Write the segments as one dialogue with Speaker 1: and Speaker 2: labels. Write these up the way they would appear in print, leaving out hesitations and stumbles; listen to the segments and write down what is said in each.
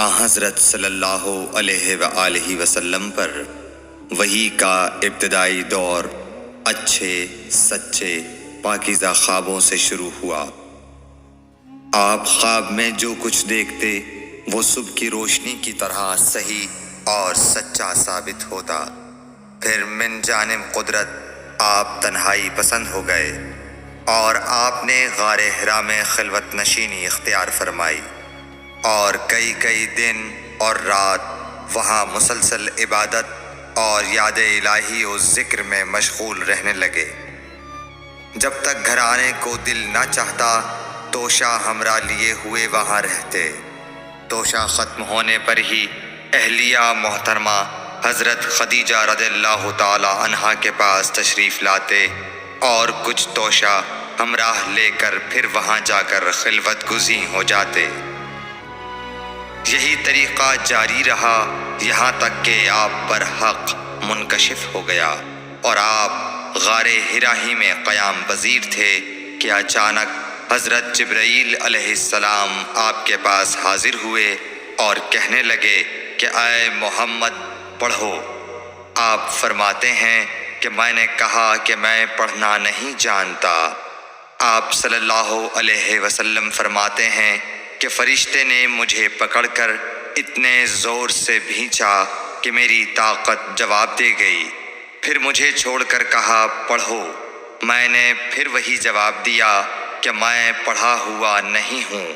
Speaker 1: حضرت صلی اللہ علیہ وآلہ وسلم پر وحی کا ابتدائی دور اچھے سچے پاکیزہ خوابوں سے شروع ہوا۔ آپ خواب میں جو کچھ دیکھتے وہ صبح کی روشنی کی طرح صحیح اور سچا ثابت ہوتا۔ پھر من جانب قدرت آپ تنہائی پسند ہو گئے اور آپ نے غار حرا میں خلوت نشینی اختیار فرمائی اور کئی دن اور رات وہاں مسلسل عبادت اور یاد الہی و ذکر میں مشغول رہنے لگے۔ جب تک گھر آنے کو دل نہ چاہتا توشہ ہمراہ لیے ہوئے وہاں رہتے۔ توشہ ختم ہونے پر ہی اہلیہ محترمہ حضرت خدیجہ رضی اللہ تعالی عنہا کے پاس تشریف لاتے اور کچھ توشہ ہمراہ لے کر پھر وہاں جا کر خلوت گزین ہو جاتے۔ یہی طریقہ جاری رہا یہاں تک کہ آپ پر حق منکشف ہو گیا اور آپ غار حرا ہی میں قیام پذیر تھے کہ اچانک حضرت جبرائیل علیہ السلام آپ کے پاس حاضر ہوئے اور کہنے لگے کہ اے محمد پڑھو۔ آپ فرماتے ہیں کہ میں نے کہا کہ میں پڑھنا نہیں جانتا۔ آپ صلی اللہ علیہ وسلم فرماتے ہیں کہ فرشتے نے مجھے پکڑ کر اتنے زور سے بھینچا کہ میری طاقت جواب دے گئی۔ پھر مجھے چھوڑ کر کہا پڑھو۔ میں نے پھر وہی جواب دیا کہ میں پڑھا ہوا نہیں ہوں۔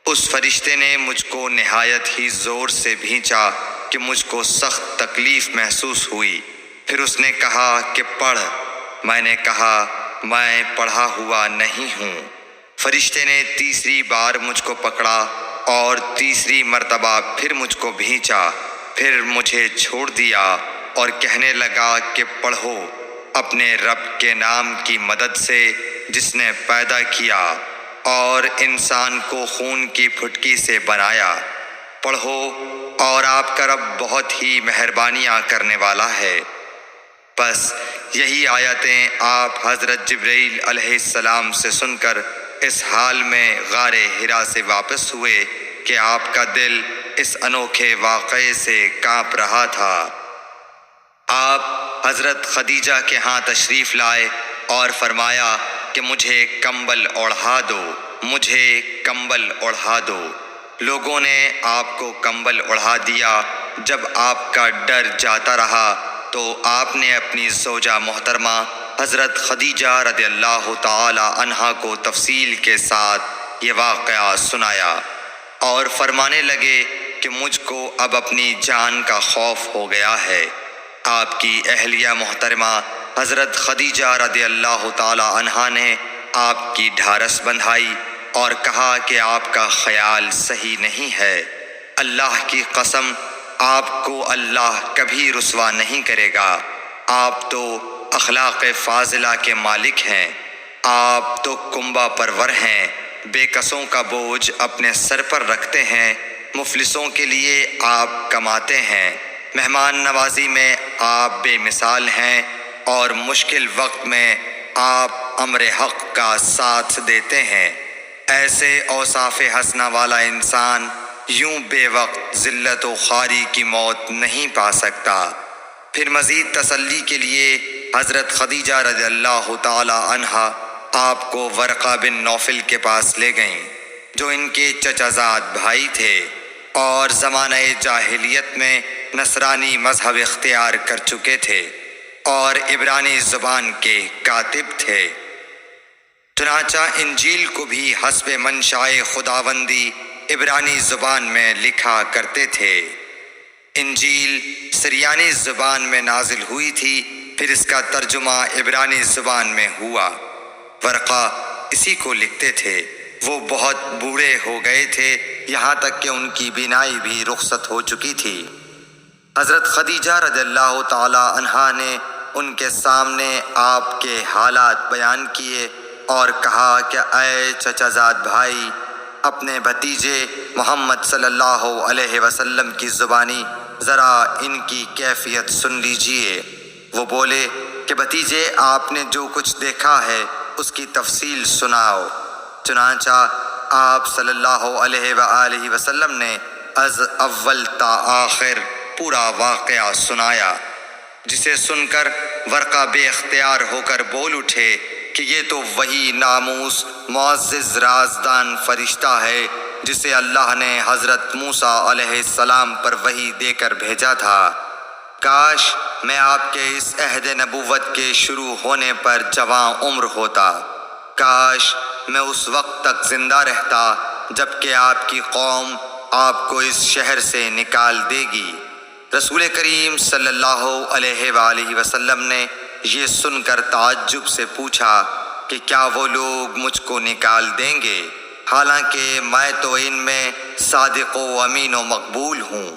Speaker 1: اس فرشتے نے مجھ کو نہایت ہی زور سے بھینچا کہ مجھ کو سخت تکلیف محسوس ہوئی۔ پھر اس نے کہا کہ پڑھ۔ میں نے کہا میں پڑھا ہوا نہیں ہوں۔ فرشتے نے تیسری بار مجھ کو پکڑا اور تیسری مرتبہ پھر مجھ کو بھینچا۔ پھر مجھے چھوڑ دیا اور کہنے لگا کہ پڑھو اپنے رب کے نام کی مدد سے جس نے پیدا کیا اور انسان کو خون کی پھٹکی سے بنایا۔ پڑھو اور آپ کا رب بہت ہی مہربانیاں کرنے والا ہے۔ بس یہی آیتیں آپ حضرت جبرائیل علیہ السلام سے سن کر اس حال میں غار حرا سے واپس ہوئے کہ آپ کا دل اس انوکھے واقعے سے کانپ رہا تھا۔ آپ حضرت خدیجہ کے ہاں تشریف لائے اور فرمایا کہ مجھے کمبل اوڑھا دو، مجھے کمبل اوڑھا دو۔ لوگوں نے آپ کو کمبل اوڑھا دیا۔ جب آپ کا ڈر جاتا رہا تو آپ نے اپنی زوجہ محترمہ حضرت خدیجہ رضی اللہ تعالی عنہا کو تفصیل کے ساتھ یہ واقعہ سنایا اور فرمانے لگے کہ مجھ کو اب اپنی جان کا خوف ہو گیا ہے۔ آپ کی اہلیہ محترمہ حضرت خدیجہ رضی اللہ تعالی عنہا نے آپ کی ڈھارس بندھائی اور کہا کہ آپ کا خیال صحیح نہیں ہے۔ اللہ کی قسم آپ کو اللہ کبھی رسوا نہیں کرے گا۔ آپ تو اخلاق فاضلہ کے مالک ہیں۔ آپ تو کنبہ پرور ہیں، بے کسوں کا بوجھ اپنے سر پر رکھتے ہیں، مفلسوں کے لیے آپ کماتے ہیں، مہمان نوازی میں آپ بے مثال ہیں اور مشکل وقت میں آپ امر حق کا ساتھ دیتے ہیں۔ ایسے اوصاف حسنہ والا انسان یوں بے وقت ذلت و خواری کی موت نہیں پا سکتا۔ پھر مزید تسلی کے لیے حضرت خدیجہ رضی اللہ تعالی عنہا آپ کو ورقہ بن نوفل کے پاس لے گئیں جو ان کے چچا زاد بھائی تھے اور زمانہ جاہلیت میں نصرانی مذہب اختیار کر چکے تھے اور عبرانی زبان کے کاتب تھے۔ چنانچہ انجیل کو بھی حسب منشائے خداوندی عبرانی زبان میں لکھا کرتے تھے۔ انجیل سریانی زبان میں نازل ہوئی تھی، پھر اس کا ترجمہ عبرانی زبان میں ہوا۔ ورقہ اسی کو لکھتے تھے۔ وہ بہت بوڑھے ہو گئے تھے، یہاں تک کہ ان کی بینائی بھی رخصت ہو چکی تھی۔ حضرت خدیجہ رضی اللہ تعالی عنہا نے ان کے سامنے آپ کے حالات بیان کیے اور کہا کہ اے چچا زاد بھائی، اپنے بھتیجے محمد صلی اللہ علیہ وسلم کی زبانی ذرا ان کی کیفیت سن لیجئے۔ وہ بولے کہ بھتیجے آپ نے جو کچھ دیکھا ہے اس کی تفصیل سناؤ۔ چنانچہ آپ صلی اللہ علیہ وآلہ وسلم نے از اول تا آخر پورا واقعہ سنایا، جسے سن کر ورقہ بے اختیار ہو کر بول اٹھے کہ یہ تو وہی ناموس معزز رازدان فرشتہ ہے جسے اللہ نے حضرت موسیٰ علیہ السلام پر وحی دے کر بھیجا تھا۔ کاش میں آپ کے اس عہد نبوت کے شروع ہونے پر جوان عمر ہوتا، کاش میں اس وقت تک زندہ رہتا جب کہ آپ کی قوم آپ کو اس شہر سے نکال دے گی۔ رسول کریم صلی اللہ علیہ وآلہ وسلم نے یہ سن کر تعجب سے پوچھا کہ کیا وہ لوگ مجھ کو نکال دیں گے، حالانکہ میں تو ان میں صادق و امین و مقبول ہوں؟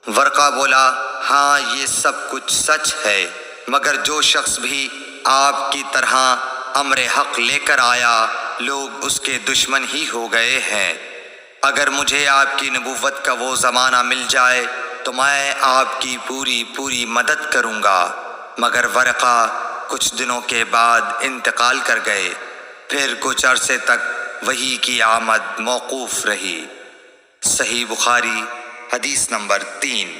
Speaker 1: ورقہ بولا، ہاں یہ سب کچھ سچ ہے، مگر جو شخص بھی آپ کی طرح امر حق لے کر آیا لوگ اس کے دشمن ہی ہو گئے ہیں۔ اگر مجھے آپ کی نبوت کا وہ زمانہ مل جائے تو میں آپ کی پوری مدد کروں گا، مگر ورقہ کچھ دنوں کے بعد انتقال کر گئے، پھر کچھ عرصے تک وحی کی آمد موقوف رہی۔ صحیح بخاری حدیث نمبر 3۔